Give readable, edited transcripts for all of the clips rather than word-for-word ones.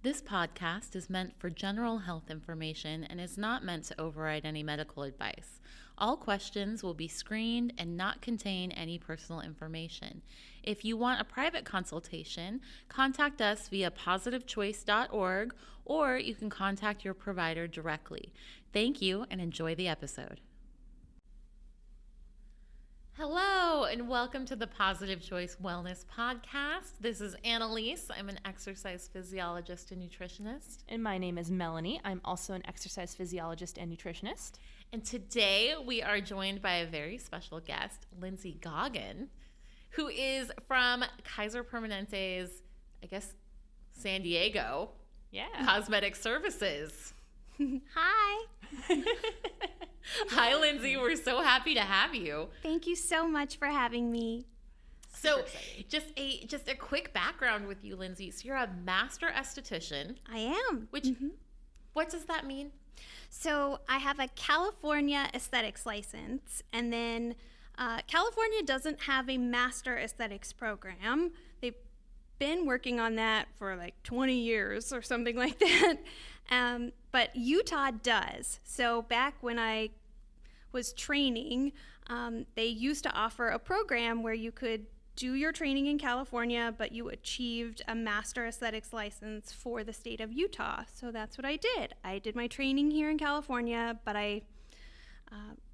This podcast is meant for general health information and is not meant to override any medical advice. All questions will be screened and not contain any personal information. If you want a private consultation, contact us via positivechoice.org or you can contact your provider directly. Thank you and enjoy the episode. Hello and welcome to the Positive Choice Wellness Podcast. This is Anneliese. I'm an exercise physiologist and nutritionist. And my name is Melanie. I'm also an exercise physiologist and nutritionist. And today we are joined by a very special guest, Lindsey Goggin, who is from Kaiser Permanente's, I guess, San Diego Cosmetic Services. Hi. Hi, Lindsey. We're so happy to have you. Thank you so much for having me. So, just a quick background with you, Lindsey. So, you're a Master Esthetician. I am. Which, what does that mean? So, I have a California aesthetics license, and then California doesn't have a Master Aesthetics program. They've been working on that for like 20 years or something like that. But Utah does. So back when I was training, they used to offer a program where you could do your training in California, but you achieved a Master Aesthetics license for the state of Utah. So that's what I did. I did my training here in California, but I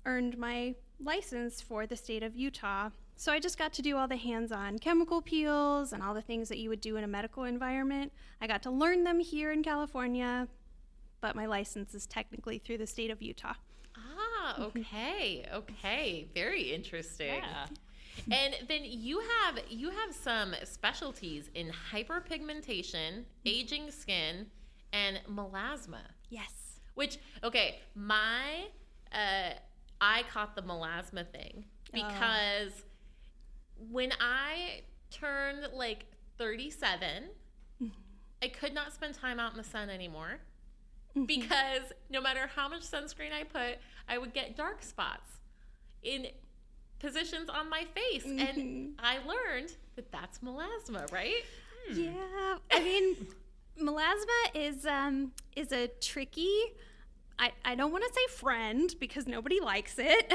earned my license for the state of Utah. So I just got to do all the hands-on chemical peels and all the things that you would do in a medical environment. I got to learn them here in California, but my license is technically through the state of Utah. Ah, okay. Very interesting. Yeah. And then you have some specialties in hyperpigmentation, aging skin, and melasma. Yes. Which, okay, I caught the melasma thing because when I turned like 37, I could not spend time out in the sun anymore because no matter how much sunscreen I put, I would get dark spots in positions on my face. And I learned that that's melasma, right? Yeah. I mean, melasma is a tricky, I don't want to say friend because nobody likes it.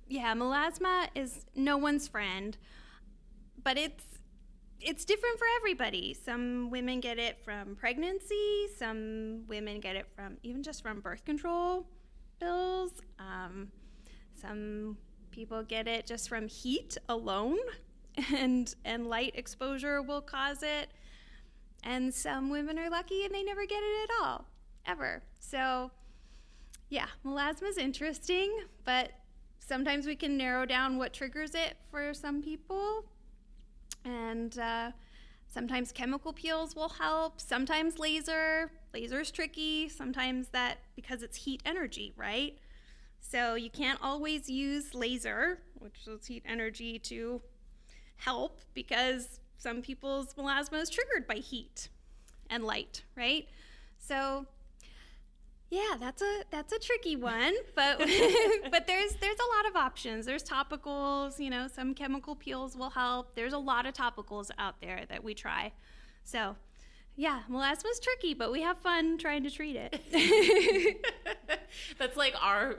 Yeah, melasma is no one's friend, but it's different for everybody. Some women get it from pregnancy. Some women get it from even just from birth control pills. Some people get it just from heat alone, and light exposure will cause it. And some women are lucky and they never get it at all, ever. So, yeah, melasma is interesting, but sometimes we can narrow down what triggers it for some people. And sometimes chemical peels will help. Sometimes laser's tricky. Sometimes that, because it's heat energy, right? So you can't always use laser, which is heat energy, to help because some people's melasma is triggered by heat and light, right? So yeah, that's a tricky one, but but there's a lot of options. There's topicals, some chemical peels will help. There's a lot of topicals out there that we try. So, yeah, melasma's tricky, but we have fun trying to treat it. That's like our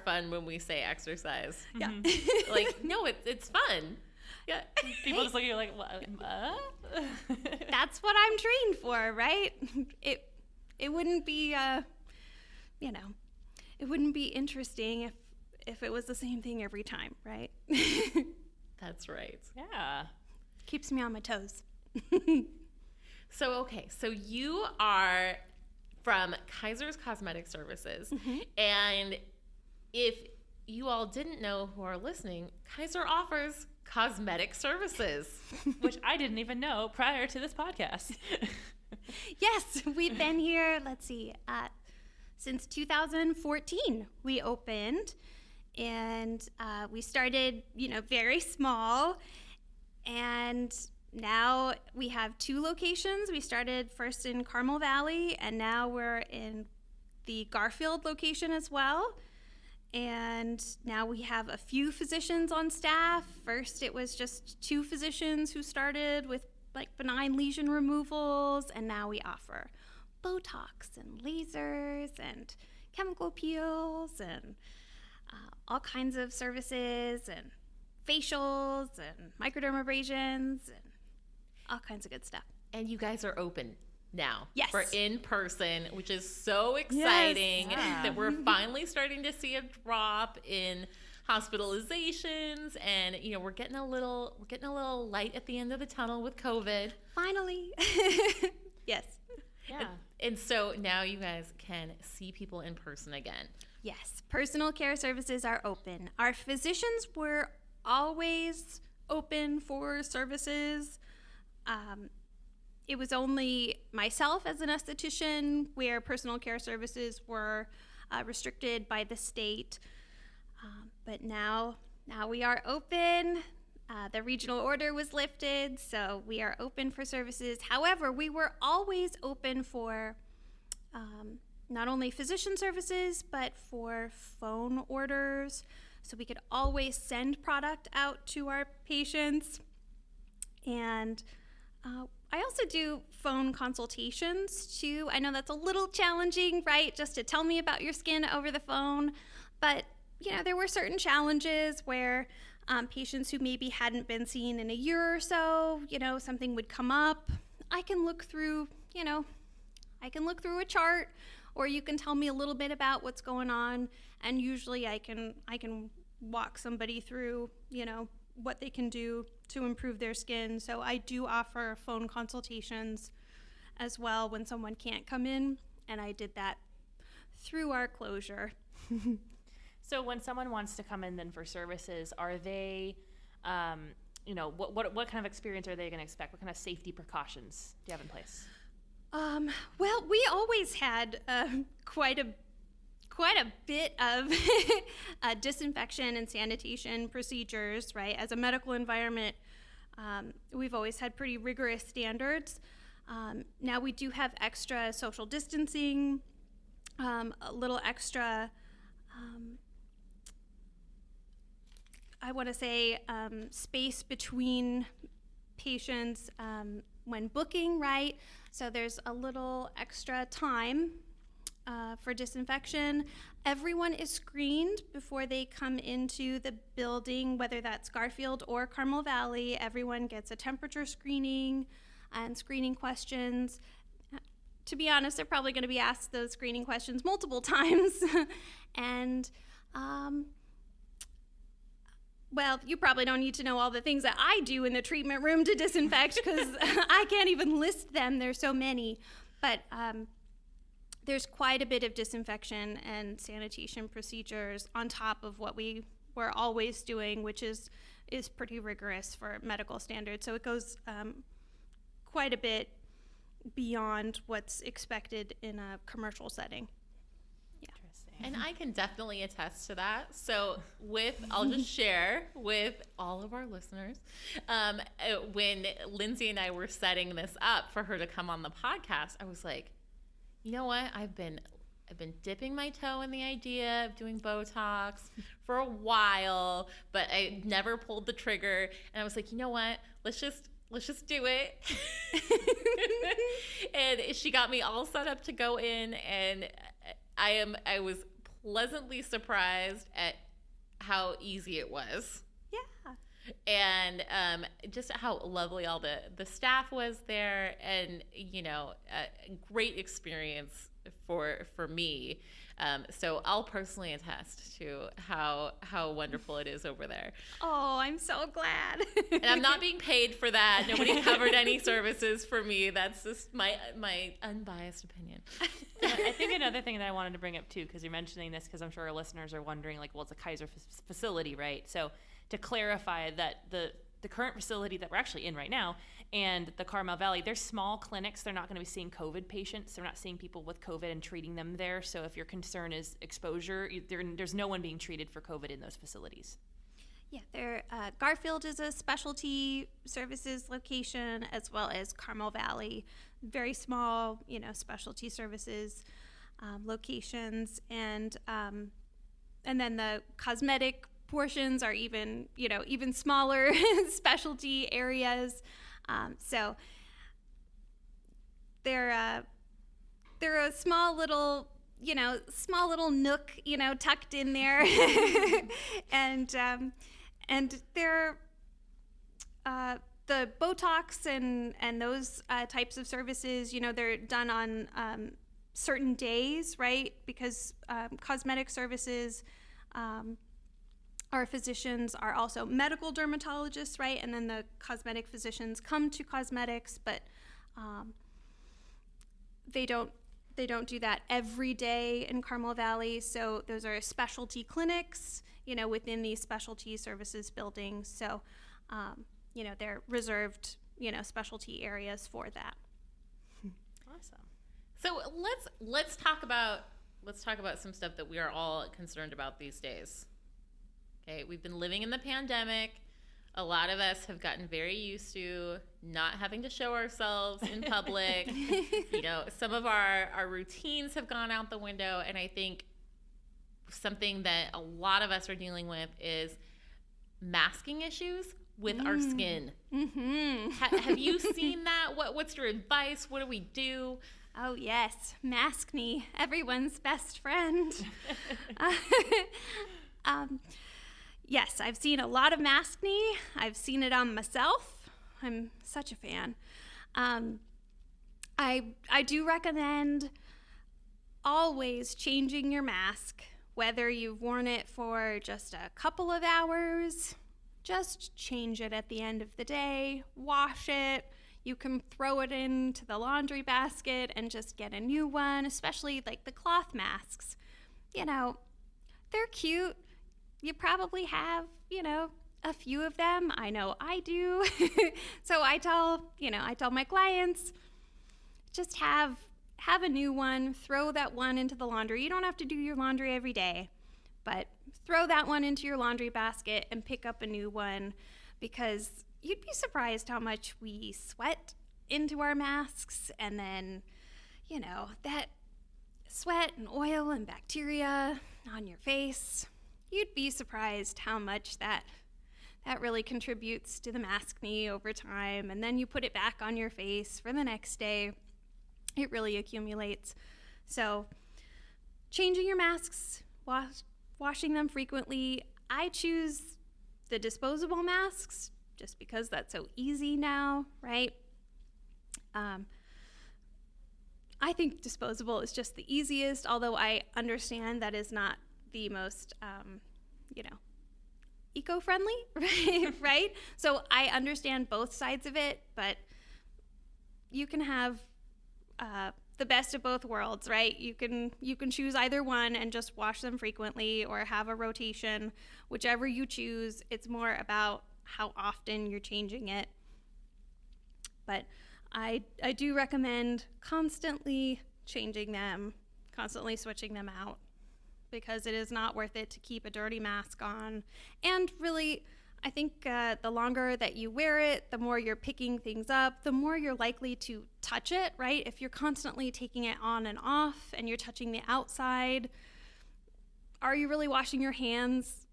fun when we say exercise. Yeah. Like, no, it's fun. Yeah. People just look at you like, what? That's what I'm trained for, right? It wouldn't be it wouldn't be interesting if it was the same thing every time, right? That's right. Yeah. Keeps me on my toes. So you are from Kaiser's Cosmetic Services, and if you all didn't know who are listening, Kaiser offers cosmetic services. Which I didn't even know prior to this podcast. Yes, we've been here, since 2014 we opened, and we started, very small, and now we have 2 locations. We started first in Carmel Valley, and now we're in the Garfield location as well. And now we have a few physicians on staff. First, it was just 2 physicians who started with like benign lesion removals, and now we offer Botox and lasers and chemical peels and all kinds of services and facials and microdermabrasions and all kinds of good stuff. And you guys are open now. Yes. For in-person, which is so exciting that we're finally starting to see a drop in hospitalizations, and we're getting a little light at the end of the tunnel with COVID. Finally. Yes. Yeah. And so now you guys can see people in person again. Yes, personal care services are open. Our physicians were always open for services. It was only myself as an esthetician where personal care services were restricted by the state. But now we are open. The regional order was lifted, so we are open for services. However, we were always open for not only physician services, but for phone orders. So we could always send product out to our patients. And I also do phone consultations too. I know that's a little challenging, right? Just to tell me about your skin over the phone. But, there were certain challenges where patients who maybe hadn't been seen in a year or so, something would come up. I can look through a chart, or you can tell me a little bit about what's going on, and usually I can walk somebody through, what they can do to improve their skin. So I do offer phone consultations as well when someone can't come in, and I did that through our closure. So when someone wants to come in then for services, are they, what kind of experience are they going to expect? What kind of safety precautions do you have in place? Well, we always had quite a bit of disinfection and sanitation procedures, right? As a medical environment, we've always had pretty rigorous standards. Now we do have extra social distancing, a little extra, I want to say, space between patients when booking, right? So there's a little extra time for disinfection. Everyone is screened before they come into the building, whether that's Garfield or Carmel Valley. Everyone gets a temperature screening and screening questions. To be honest, they're probably going to be asked those screening questions multiple times. And, well, you probably don't need to know all the things that I do in the treatment room to disinfect, because I can't even list them. There's so many. But there's quite a bit of disinfection and sanitation procedures on top of what we were always doing, which is pretty rigorous for medical standards. So it goes quite a bit beyond what's expected in a commercial setting. Yeah. And I can definitely attest to that. So I'll just share with all of our listeners, when Lindsey and I were setting this up for her to come on the podcast, I was like, you know what? I've been dipping my toe in the idea of doing Botox for a while, but I never pulled the trigger. And I was like, you know what? Let's just do it. And she got me all set up to go in, and I was pleasantly surprised at how easy it was. Yeah. And just how lovely all the staff was there, and a great experience for me. So I'll personally attest to how wonderful it is over there. Oh, I'm so glad. And I'm not being paid for that. Nobody covered any services for me. That's just my unbiased opinion. I think another thing that I wanted to bring up too, because you're mentioning this, because I'm sure our listeners are wondering, like, well, it's a Kaiser facility, right? So to clarify that the current facility that we're actually in right now and the Carmel Valley, they're small clinics. They're not going to be seeing COVID patients. They're not seeing people with COVID and treating them there. So if your concern is exposure, there's no one being treated for COVID in those facilities. Yeah, Garfield is a specialty services location, as well as Carmel Valley, very small, specialty services locations, and then the cosmetic portions are even smaller specialty areas. So they're a small little nook, tucked in there, and they're the Botox and those types of services. They're done on certain days, right? Because cosmetic services, our physicians are also medical dermatologists, right? And then the cosmetic physicians come to cosmetics, but they don't do that every day in Carmel Valley. So those are specialty clinics, within these specialty services buildings. So, they're reserved, specialty areas for that. Awesome. So let's talk about some stuff that we are all concerned about these days. Okay, we've been living in the pandemic. A lot of us have gotten very used to not having to show ourselves in public. Some of our routines have gone out the window, and I think something that a lot of us are dealing with is masking issues with our skin. Mm-hmm. Have you seen that? What's your advice? What do we do? Oh, yes. Maskne, everyone's best friend. Yes, I've seen a lot of maskne. I've seen it on myself. I'm such a fan. I do recommend always changing your mask, whether you've worn it for just a couple of hours. Just change it at the end of the day, wash it. You can throw it into the laundry basket and just get a new one, especially like the cloth masks. They're cute. You probably have, a few of them. I know I do. So I tell my clients, just have a new one, throw that one into the laundry. You don't have to do your laundry every day, but throw that one into your laundry basket and pick up a new one, because you'd be surprised how much we sweat into our masks, and then, that sweat and oil and bacteria on your face. You'd be surprised how much that really contributes to the maskne over time, and then you put it back on your face for the next day. It really accumulates. So changing your masks, washing them frequently. I choose the disposable masks just because that's so easy now, right? I think disposable is just the easiest, although I understand that is not the most, eco-friendly, right? So I understand both sides of it, but you can have the best of both worlds, right? You can choose either one and just wash them frequently, or have a rotation. Whichever you choose, it's more about how often you're changing it. But I do recommend constantly changing them, constantly switching them out, because it is not worth it to keep a dirty mask on. And really, I think the longer that you wear it, the more you're picking things up, the more you're likely to touch it, right? If you're constantly taking it on and off and you're touching the outside, are you really washing your hands?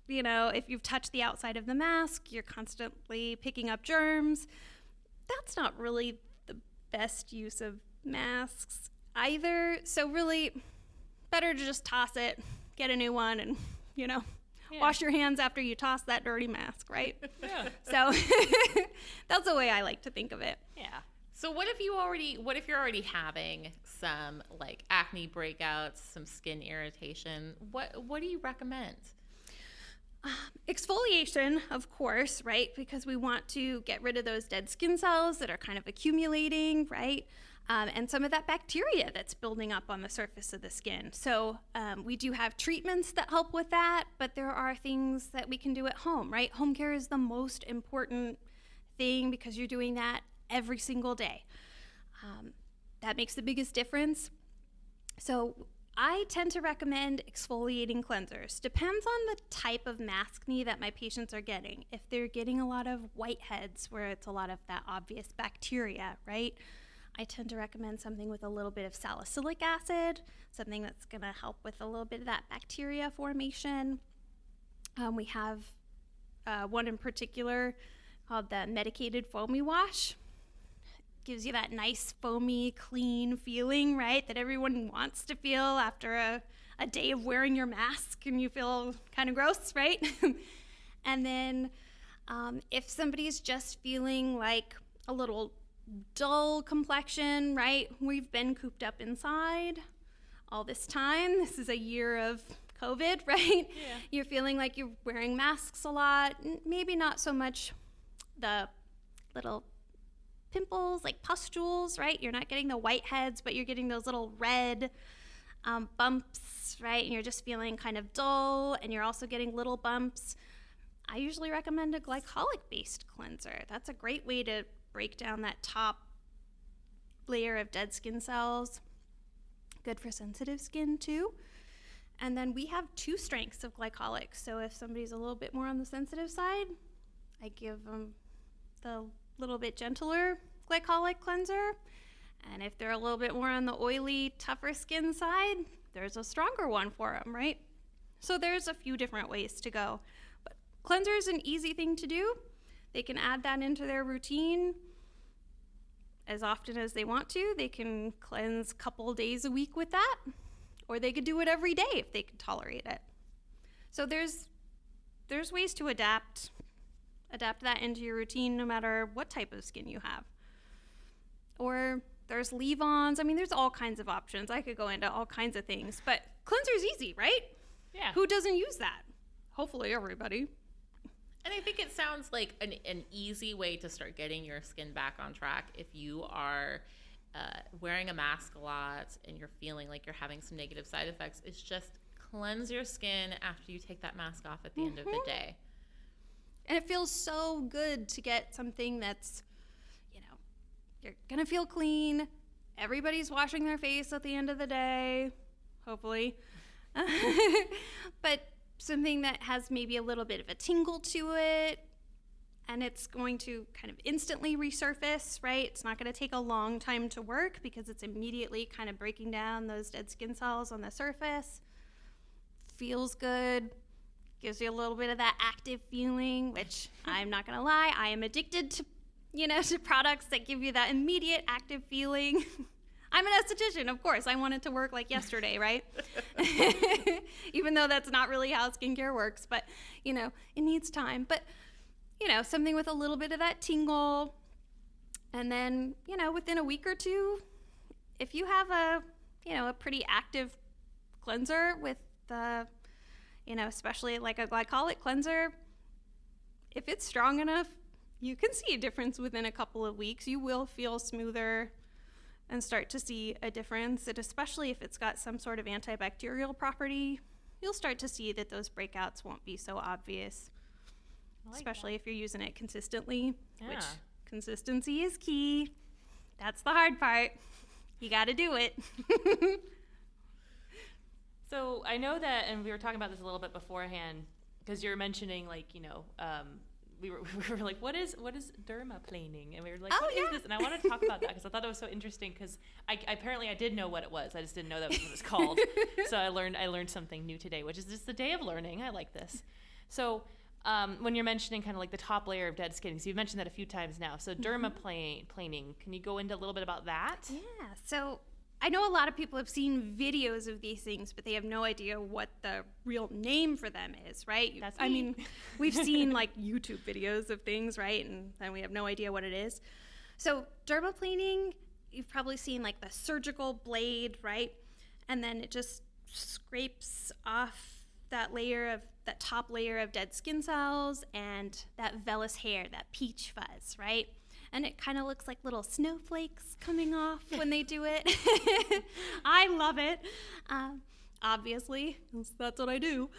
If you've touched the outside of the mask, you're constantly picking up germs. That's not really the best use of masks either. So really, better to just toss it, get a new one, and, wash your hands after you toss that dirty mask, right? Yeah. So that's the way I like to think of it. Yeah. So what if you're already having some like acne breakouts, some skin irritation? What do you recommend? Exfoliation, of course, right? Because we want to get rid of those dead skin cells that are kind of accumulating, right? And some of that bacteria that's building up on the surface of the skin. So we do have treatments that help with that, but there are things that we can do at home, right? Home care is the most important thing because you're doing that every single day. That makes the biggest difference. So I tend to recommend exfoliating cleansers. Depends on the type of maskne that my patients are getting. If they're getting a lot of whiteheads, where it's a lot of that obvious bacteria, right? I tend to recommend something with a little bit of salicylic acid, something that's going to help with a little bit of that bacteria formation. We have one in particular called the Medicated Foamy Wash. gives you that nice foamy, clean feeling, right? That everyone wants to feel after a day of wearing your mask and you feel kind of gross, right? And then if somebody's just feeling like a little dull complexion, right? We've been cooped up inside all this time. This is a year of COVID, right? Yeah. You're feeling like you're wearing masks a lot. Maybe not so much the little pimples, like pustules, right? You're not getting the whiteheads, but you're getting those little red bumps, right? And you're just feeling kind of dull, and you're also getting little bumps. I usually recommend a glycolic-based cleanser. That's a great way to break down that top layer of dead skin cells. Good for sensitive skin too. And then we have 2 strengths of glycolic. So if somebody's a little bit more on the sensitive side, I give them the little bit gentler glycolic cleanser. And if they're a little bit more on the oily, tougher skin side, there's a stronger one for them, right? So there's a few different ways to go. But cleanser is an easy thing to do. They can add that into their routine as often as they want to. They can cleanse a couple days a week with that, or they could do it every day if they could tolerate it. So there's ways to adapt that into your routine no matter what type of skin you have. Or there's leave-ons. I mean, there's all kinds of options. I could go into all kinds of things, but cleanser's easy, right? Yeah. Who doesn't use that? Hopefully everybody. And I think it sounds like an easy way to start getting your skin back on track if you are wearing a mask a lot and you're feeling like you're having some negative side effects. It's just cleanse your skin after you take that mask off at the end of the day. And it feels so good to get something that's, you're going to feel clean. Everybody's washing their face at the end of the day, hopefully. But something that has maybe a little bit of a tingle to it, and it's going to kind of instantly resurface, right? It's not going to take a long time to work because it's immediately kind of breaking down those dead skin cells on the surface. Feels good. Gives you a little bit of that active feeling, which I'm not going to lie, I am addicted to, to products that give you that immediate active feeling. I'm an esthetician, of course. I want it to work like yesterday, right? Even though that's not really how skincare works, but, it needs time. But, something with a little bit of that tingle. And then, within a week or two, if you have a pretty active cleanser with the, especially like a glycolic cleanser, if it's strong enough, you can see a difference within a couple of weeks. You will feel smoother and start to see a difference. And especially if it's got some sort of antibacterial property, you'll start to see that those breakouts won't be so obvious, especially if you're using it consistently, which consistency is key. That's the hard part. You got to do it. So I know that, and we were talking about this a little bit beforehand, because you're mentioning we were like, what is dermaplaning? And we were like, what is this? And I wanted to talk about that because I thought it was so interesting because I did know what it was. I just didn't know that was what it was called. So I learned something new today, which is just the day of learning. I like this. So when you're mentioning kind of like the top layer of dead skin, because you've mentioned that a few times now. So dermaplaning, can you go into a little bit about that? Yeah. So I know a lot of people have seen videos of these things, but they have no idea what the real name for them is, right? That's me. I mean, we've seen like YouTube videos of things, right? And then we have no idea what it is. So dermaplaning, you've probably seen like the surgical blade, right? And then it just scrapes off that top layer of dead skin cells and that vellus hair, that peach fuzz, right? And it kind of looks like little snowflakes coming off when they do it. I love it. Obviously, that's what I do.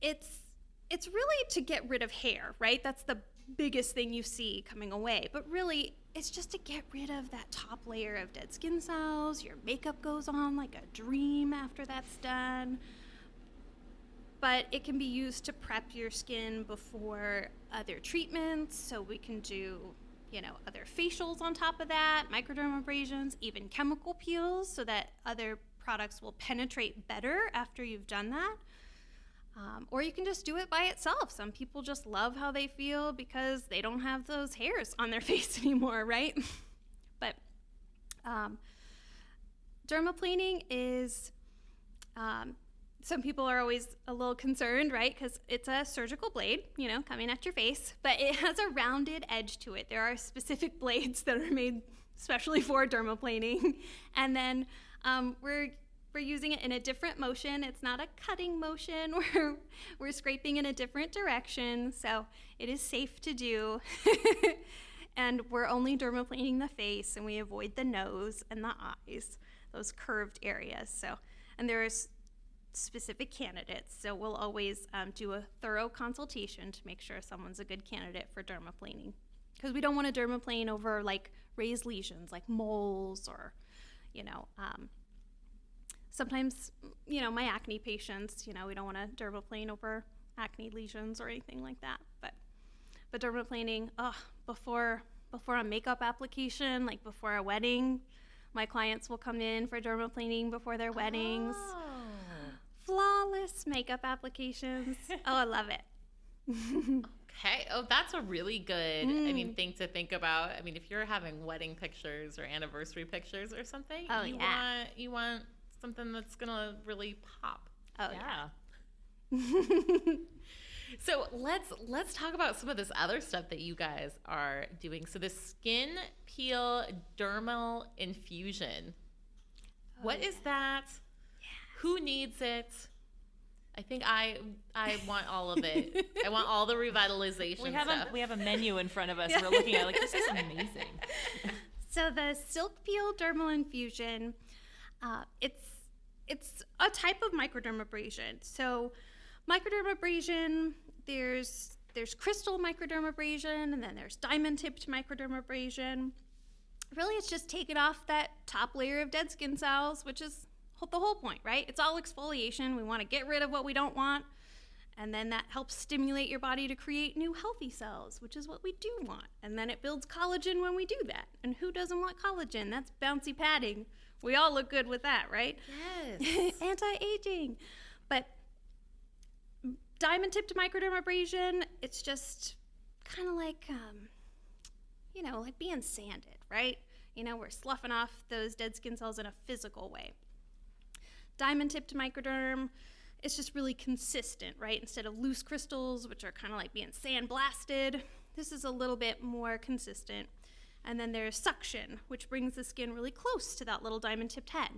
It's really to get rid of hair, right? That's the biggest thing you see coming away. But really, it's just to get rid of that top layer of dead skin cells. Your makeup goes on like a dream after that's done. But it can be used to prep your skin before other treatments. So we can do, other facials on top of that, microdermabrasions, even chemical peels so that other products will penetrate better after you've done that. Or you can just do it by itself. Some people just love how they feel because they don't have those hairs on their face anymore, right? But dermaplaning is, some people are always a little concerned, right? Because it's a surgical blade, coming at your face, but it has a rounded edge to it. There are specific blades that are made especially for dermaplaning. And then we're using it in a different motion. It's not a cutting motion. We're scraping in a different direction, so it is safe to do. And we're only dermaplaning the face, and we avoid the nose and the eyes, those curved areas. So, and there's specific candidates, so we'll always do a thorough consultation to make sure someone's a good candidate for dermaplaning, because we don't want to dermaplane over like raised lesions like moles or sometimes my acne patients, we don't want to dermaplane over acne lesions or anything like that, but dermaplaning before a makeup application, like before a wedding, my clients will come in for dermaplaning before their weddings. Flawless makeup applications. Oh, I love it. Okay. Oh, that's a really good, thing to think about. If you're having wedding pictures or anniversary pictures or something, you want something that's gonna really pop. Oh yeah. So let's talk about some of this other stuff that you guys are doing. So the skin peel dermal infusion. What is that? Who needs it? I think I want all of it. I want all the revitalization stuff. We have a menu in front of us. We're looking at this is amazing. So the silk peel dermal infusion, it's a type of microdermabrasion. So microdermabrasion, there's crystal microdermabrasion, and then there's diamond-tipped microdermabrasion. Really, it's just taking off that top layer of dead skin cells, which is the whole point, right? It's all exfoliation. We want to get rid of what we don't want, and then that helps stimulate your body to create new healthy cells, which is what we do want. And then it builds collagen when we do that. And who doesn't want collagen? That's bouncy padding. We all look good with that, right? Yes. Anti-aging. But diamond-tipped microdermabrasion, it's just kind of like, like being sanded, right? We're sloughing off those dead skin cells in a physical way. Diamond-tipped microderm, it's just really consistent, right? Instead of loose crystals, which are kind of like being sandblasted, this is a little bit more consistent. And then there's suction, which brings the skin really close to that little diamond-tipped head.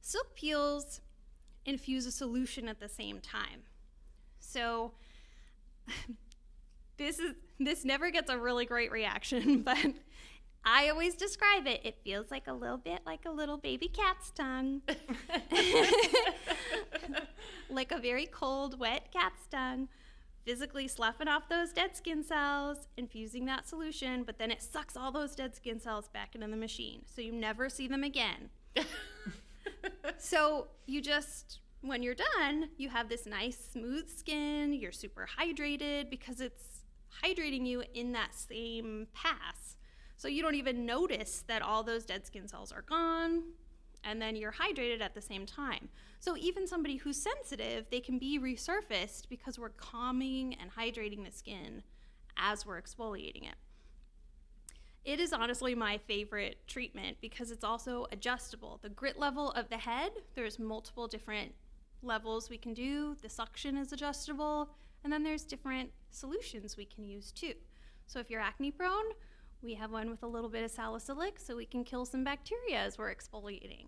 Silk peels infuse a solution at the same time. So this never gets a really great reaction, but I always describe it. It feels like a little bit like a little baby cat's tongue. Like a very cold, wet cat's tongue. Physically sloughing off those dead skin cells, infusing that solution, but then it sucks all those dead skin cells back into the machine. So you never see them again. So when you're done, you have this nice, smooth skin. You're super hydrated because it's hydrating you in that same pass. So you don't even notice that all those dead skin cells are gone, and then you're hydrated at the same time. So even somebody who's sensitive, they can be resurfaced because we're calming and hydrating the skin as we're exfoliating it. It is honestly my favorite treatment because it's also adjustable. The grit level of the head, there's multiple different levels we can do. The suction is adjustable, and then there's different solutions we can use too. So if you're acne prone, we have one with a little bit of salicylic so we can kill some bacteria as we're exfoliating.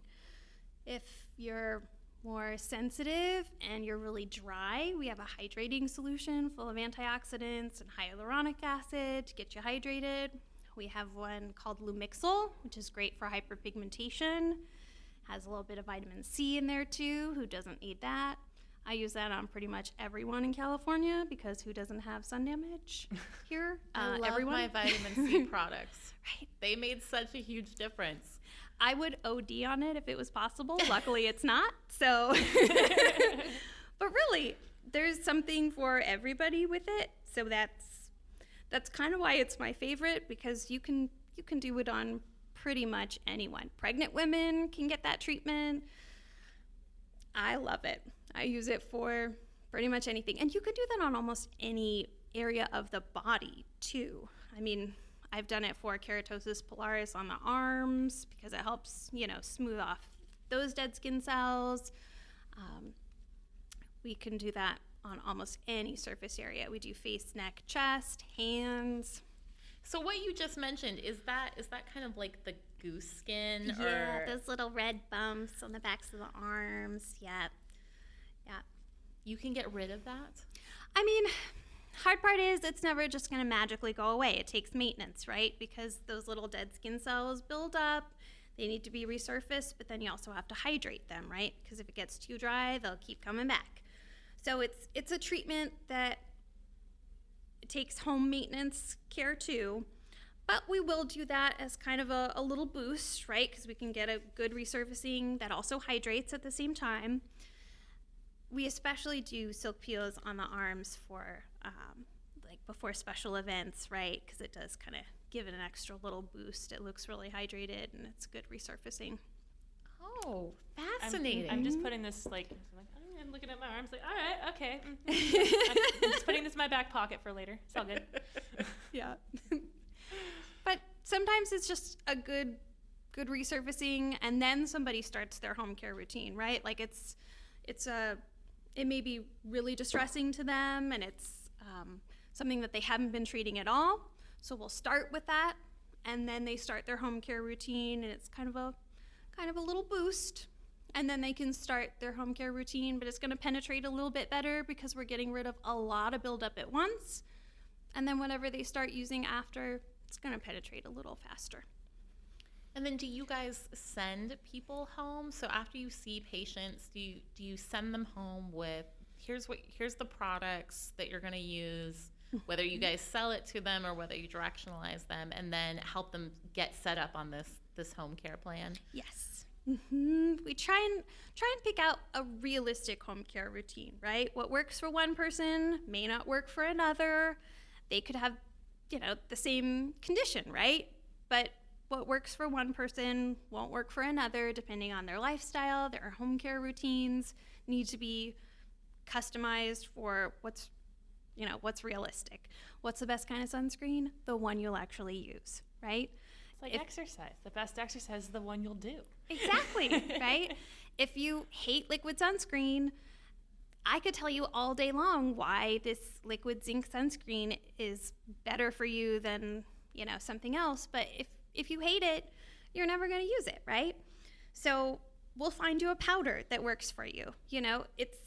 If you're more sensitive and you're really dry, we have a hydrating solution full of antioxidants and hyaluronic acid to get you hydrated. We have one called Lumixil, which is great for hyperpigmentation. Has a little bit of vitamin C in there too. Who doesn't need that? I use that on pretty much everyone in California because who doesn't have sun damage here? I love everyone. my vitamin C products. Right. They made such a huge difference. I would OD on it if it was possible. Luckily, it's not. So, but really, there's something for everybody with it. So that's kind of why it's my favorite, because you can do it on pretty much anyone. Pregnant women can get that treatment. I love it. I use it for pretty much anything. And you could do that on almost any area of the body too. I mean, I've done it for keratosis pilaris on the arms because it helps, smooth off those dead skin cells. We can do that on almost any surface area. We do face, neck, chest, hands. So what you just mentioned, is that kind of like the goose skin? Yeah, or those little red bumps on the backs of the arms. Yeah. you can get rid of that? I mean, hard part is it's never just going to magically go away. It takes maintenance, right? Because those little dead skin cells build up. They need to be resurfaced, but then you also have to hydrate them, right? Because if it gets too dry, they'll keep coming back. So it's a treatment that takes home maintenance care too, but we will do that as kind of a little boost, right? Because we can get a good resurfacing that also hydrates at the same time. We especially do silk peels on the arms for like before special events, right? Because it does kind of give it an extra little boost. It looks really hydrated and it's good resurfacing. Oh, fascinating. I'm just putting this I'm looking at my arms like, all right, okay. I'm just putting this in my back pocket for later. It's all good. Yeah. But sometimes it's just a good resurfacing, and then somebody starts their home care routine, right? Like it may be really distressing to them, and it's something that they haven't been treating at all. So we'll start with that, and then they start their home care routine, and it's kind of a little boost. And then they can start their home care routine, but it's going to penetrate a little bit better because we're getting rid of a lot of buildup at once. And then whatever they start using after, it's going to penetrate a little faster. And then do you guys send people home? So after you see patients, do you send them home with, here's the products that you're going to use, whether you guys sell it to them or whether you directionalize them, and then help them get set up on this home care plan? Yes. Mm-hmm. We try and pick out a realistic home care routine, right? What works for one person may not work for another. They could have, the same condition, right? But what works for one person won't work for another, depending on their lifestyle. Their home care routines need to be customized for what's realistic. What's the best kind of sunscreen? The one you'll actually use, right? It's like exercise. The best exercise is the one you'll do. Exactly, right? If you hate liquid sunscreen, I could tell you all day long why this liquid zinc sunscreen is better for you than, something else. But if you hate it, you're never going to use it, right? So we'll find you a powder that works for you.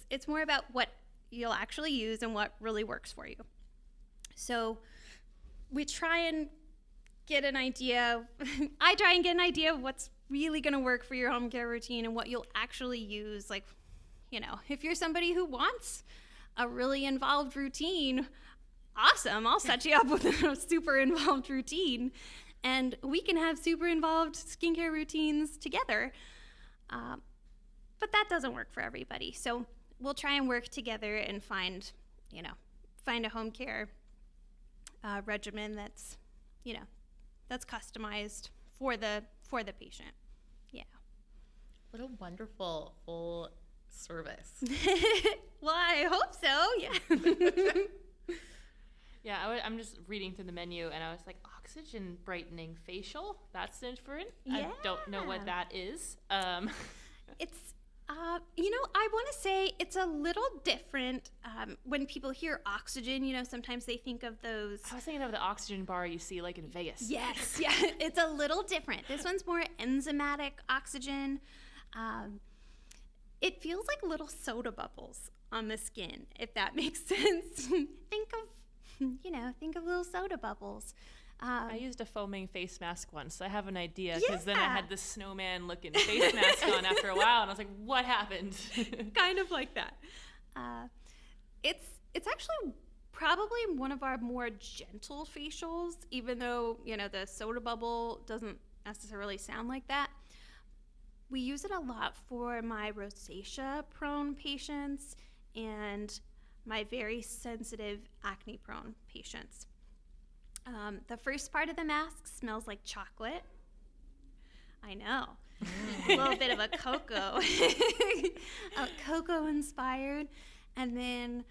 It's more about what you'll actually use and what really works for you. So we try and get an idea. I try and get an idea of what's really going to work for your home care routine and what you'll actually use. Like, if you're somebody who wants a really involved routine, awesome. I'll set you up with a super involved routine, and we can have super involved skincare routines together. But that doesn't work for everybody. So we'll try and work together and find a home care regimen that's customized for the patient. Yeah. What a wonderful full service. Well, I hope so. Yeah. Yeah, I'm just reading through the menu, and I was like, oxygen brightening facial? That's different. Yeah. I don't know what that is. It's, I want to say it's a little different. When people hear oxygen, sometimes they think of those. I was thinking of the oxygen bar you see like in Vegas. Yes, yeah, it's a little different. This one's more enzymatic oxygen. It feels like little soda bubbles on the skin, if that makes sense. Think of little soda bubbles. I used a foaming face mask once, so I have an idea, because then I had this snowman-looking face mask on after a while, and I was like, what happened? Kind of like that. It's actually probably one of our more gentle facials, even though, the soda bubble doesn't necessarily sound like that. We use it a lot for my rosacea-prone patients and my very sensitive acne-prone patients. The first part of the mask smells like chocolate. I know. A little bit of a cocoa. Cocoa inspired. And then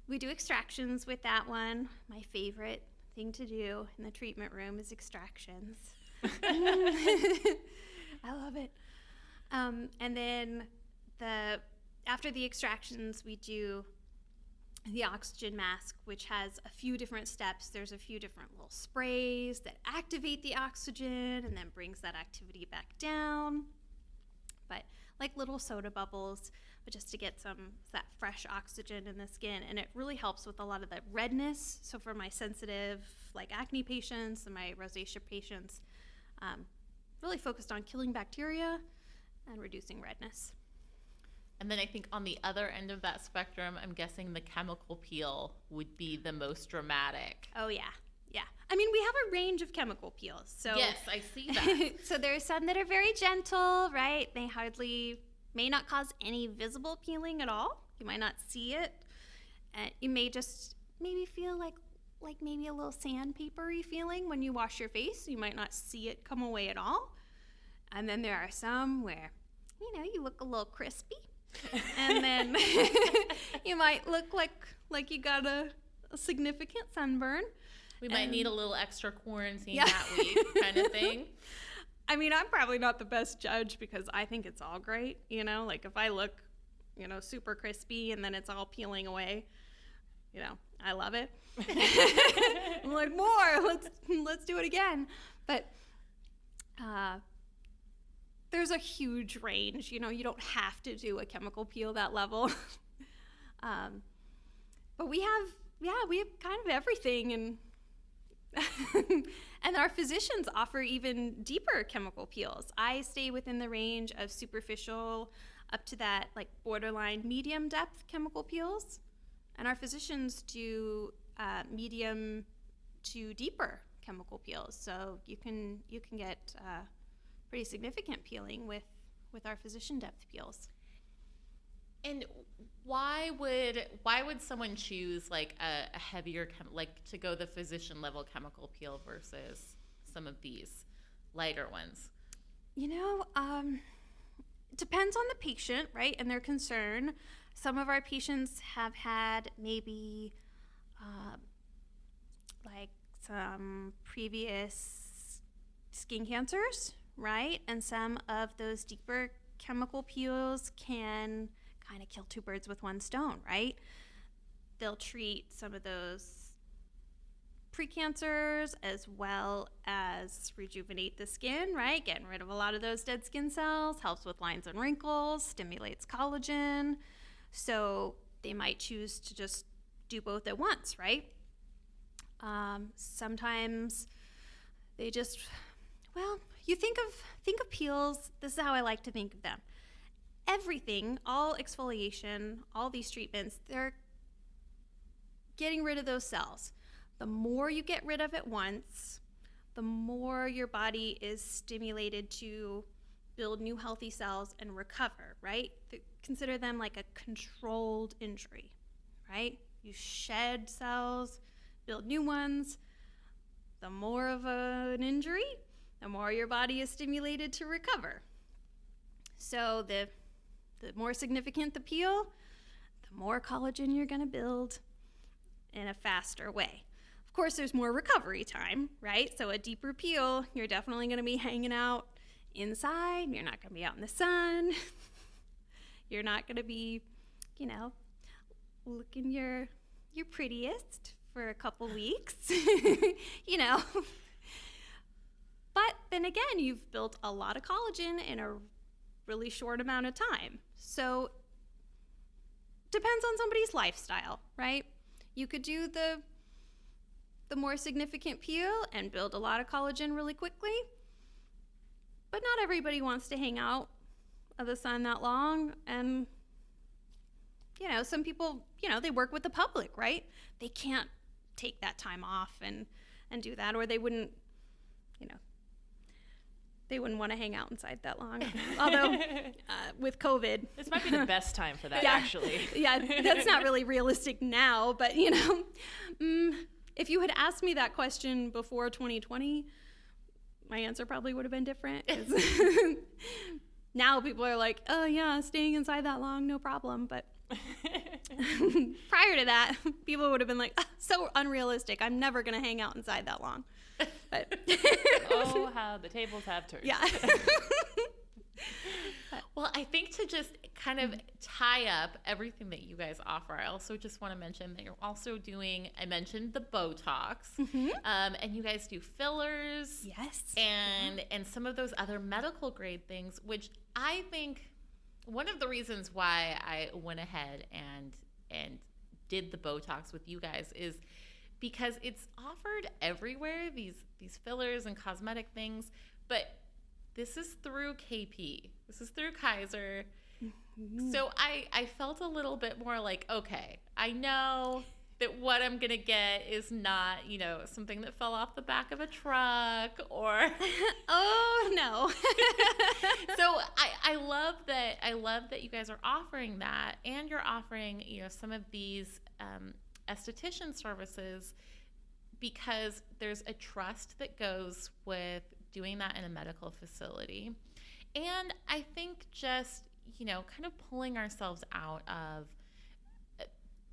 we do extractions with that one. My favorite thing to do in the treatment room is extractions. I love it. And then after the extractions, we do the oxygen mask, which has a few different steps. There's a few different little sprays that activate the oxygen and then brings that activity back down. But like little soda bubbles, but just to get that fresh oxygen in the skin. And it really helps with a lot of the redness. So for my sensitive, like acne patients and my rosacea patients, really focused on killing bacteria and reducing redness. And then I think on the other end of that spectrum, I'm guessing the chemical peel would be the most dramatic. Oh, yeah. Yeah. I mean, we have a range of chemical peels. So yes, I see that. So there's some that are very gentle, right? They may not cause any visible peeling at all. You might not see it. You may just maybe feel like maybe a little sandpapery feeling when you wash your face. You might not see it come away at all. And then there are some where, you look a little crispy. And then you might look like you got a significant sunburn. We might need a little extra quarantine that week kind of thing. I mean, I'm probably not the best judge because I think it's all great, like if I look, super crispy and then it's all peeling away, I love it. I'm like, more, let's do it again. But there's a huge range, you don't have to do a chemical peel that level. But we have kind of everything, and and our physicians offer even deeper chemical peels. I stay within the range of superficial up to that like borderline medium depth chemical peels, and our physicians do medium to deeper chemical peels. So you can get pretty significant peeling with our physician depth peels. And why would someone choose like a heavier to go the physician level chemical peel versus some of these lighter ones? It depends on the patient, right, and their concern. Some of our patients have had maybe like some previous skin cancers, right? And some of those deeper chemical peels can kind of kill two birds with one stone, right? They'll treat some of those precancers as well as rejuvenate the skin, right? Getting rid of a lot of those dead skin cells, helps with lines and wrinkles, stimulates collagen. So they might choose to just do both at once, right? Sometimes they just, you think of peels, this is how I like to think of them. Everything, all exfoliation, all these treatments, they're getting rid of those cells. The more you get rid of at once, the more your body is stimulated to build new healthy cells and recover, right? Consider them like a controlled injury, right? You shed cells, build new ones. The more of an injury, the more your body is stimulated to recover. So the more significant the peel, the more collagen you're going to build in a faster way. Of course, there's more recovery time, right? So a deeper peel, you're definitely going to be hanging out inside. You're not going to be out in the sun. You're not going to be, looking your prettiest for a couple weeks, But then again, you've built a lot of collagen in a really short amount of time. So depends on somebody's lifestyle, right? You could do the more significant peel and build a lot of collagen really quickly, but not everybody wants to hang out of the sun that long. And some people, they work with the public, right? They can't take that time off and do that, or they wouldn't, they wouldn't want to hang out inside that long. Although with COVID, this might be the best time for that, actually. Yeah, that's not really realistic now, but if you had asked me that question before 2020, my answer probably would have been different. Now people are like, oh yeah, staying inside that long, no problem. But Prior to that, people would have been like, "Ah, so unrealistic. I'm never going to hang out inside that long." But Oh, how the tables have turned. yeah. Well, I think to just kind of tie up everything that you guys offer, I also just want to mention that you're also doing, I mentioned the Botox, and you guys do fillers. Yes. And some of those other medical grade things, which I think one of the reasons why I went ahead and did the Botox with you guys is because it's offered everywhere, these fillers and cosmetic things, but this is through KP. This is through Kaiser. So I felt a little bit more like, okay, I know that what I'm going to get is not, something that fell off the back of a truck or... Oh, no. So I love that you guys are offering that, and you're offering, some of these esthetician services, because there's a trust that goes with doing that in a medical facility. And I think just, kind of pulling ourselves out of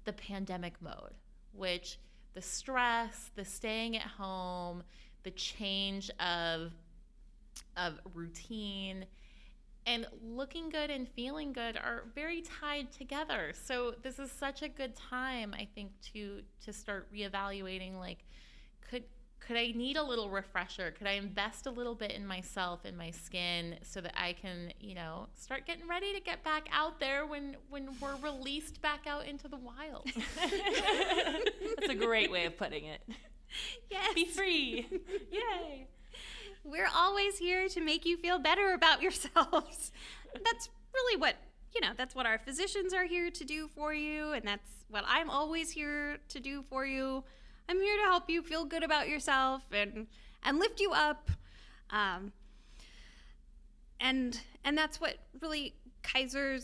the pandemic mode, which the stress, the staying at home, the change of routine, and looking good and feeling good are very tied together. So this is such a good time, I think, to start reevaluating, like, could I need a little refresher? Could I invest a little bit in myself and my skin so that I can, start getting ready to get back out there when we're released back out into the wild? That's a great way of putting it. Yes. Be free. Yay. We're always here to make you feel better about yourselves. That's really what, that's what our physicians are here to do for you, and that's what I'm always here to do for you. I'm here to help you feel good about yourself and lift you up. And that's what really Kaiser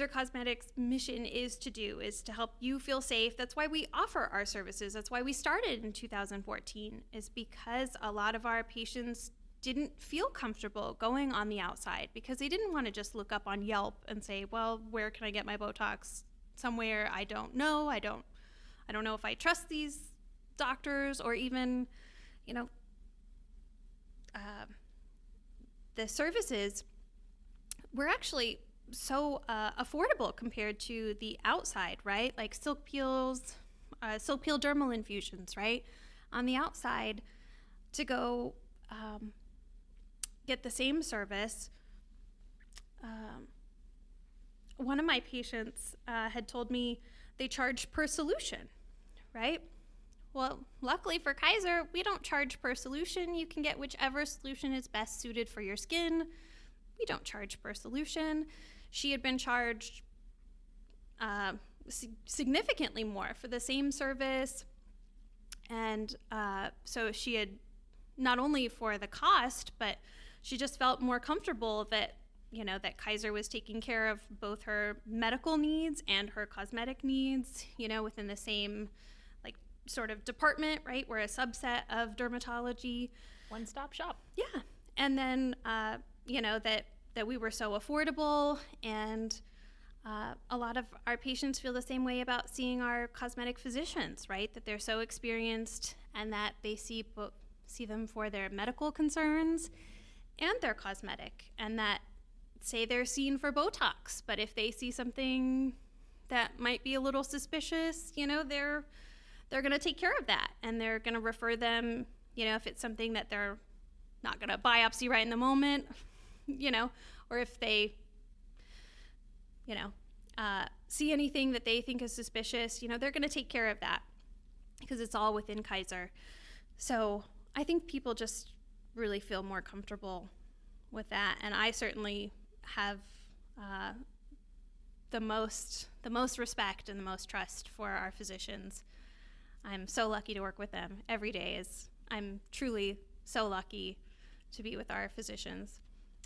Cosmetics' mission is to do, is to help you feel safe. That's why we offer our services. That's why we started in 2014, is because a lot of our patients didn't feel comfortable going on the outside because they didn't want to just look up on Yelp and say, well, where can I get my Botox? Somewhere I don't know. I don't know if I trust these doctors, or even, the services were actually so affordable compared to the outside, right? Like silk peel dermal infusions, right? On the outside, to go get the same service. One of my patients had told me they charge per solution, right? Well, luckily for Kaiser, we don't charge per solution. You can get whichever solution is best suited for your skin. We don't charge per solution. She had been charged significantly more for the same service. And so she had, not only for the cost, but she just felt more comfortable that, that Kaiser was taking care of both her medical needs and her cosmetic needs, within the same sort of department, right? We're a subset of dermatology. One-stop shop. Yeah. And then, that we were so affordable, and a lot of our patients feel the same way about seeing our cosmetic physicians, right? That they're so experienced, and that they see them for their medical concerns and their cosmetic, and that say they're seen for Botox, but if they see something that might be a little suspicious, they're going to take care of that, and they're going to refer them, if it's something that they're not going to biopsy right in the moment, or if they, see anything that they think is suspicious, they're going to take care of that because it's all within Kaiser. So I think people just really feel more comfortable with that, and I certainly have the most respect and the most trust for our physicians. I'm so lucky to work with them. Every day I'm truly so lucky to be with our physicians.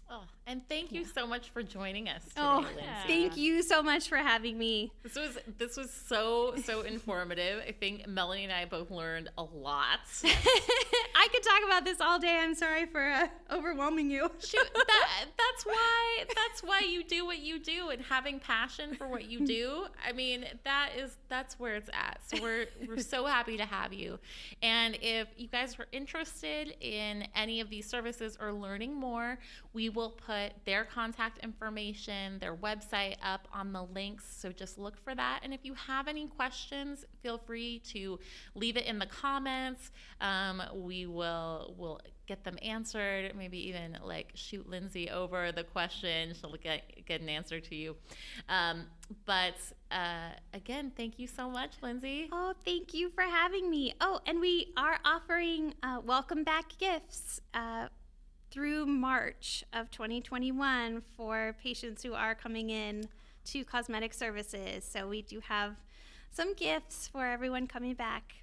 Oh, and thank you so much for joining us today, Oh, Lindsey. thank you so much for having me. This was so informative. I think Melanie and I both learned a lot. I could talk about this all day. I'm sorry for overwhelming you. Shoot, that's why you do what you do, and having passion for what you do. I mean, that's where it's at. So we're so happy to have you. And if you guys are interested in any of these services or learning more, we will put their contact information, their website up on the links. So just look for that. And if you have any questions, feel free to leave it in the comments. We'll get them answered. Maybe even like shoot Lindsey over the question. She'll get an answer to you. But again, thank you so much, Lindsey. Oh, thank you for having me. Oh, and we are offering welcome back gifts through March of 2021 for patients who are coming in to cosmetic services. So we do have some gifts for everyone coming back.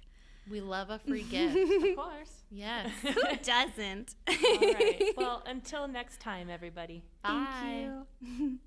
We love a free gift. Of course. Yes. Who doesn't? All right. Well, until next time, everybody. Bye. Thank you.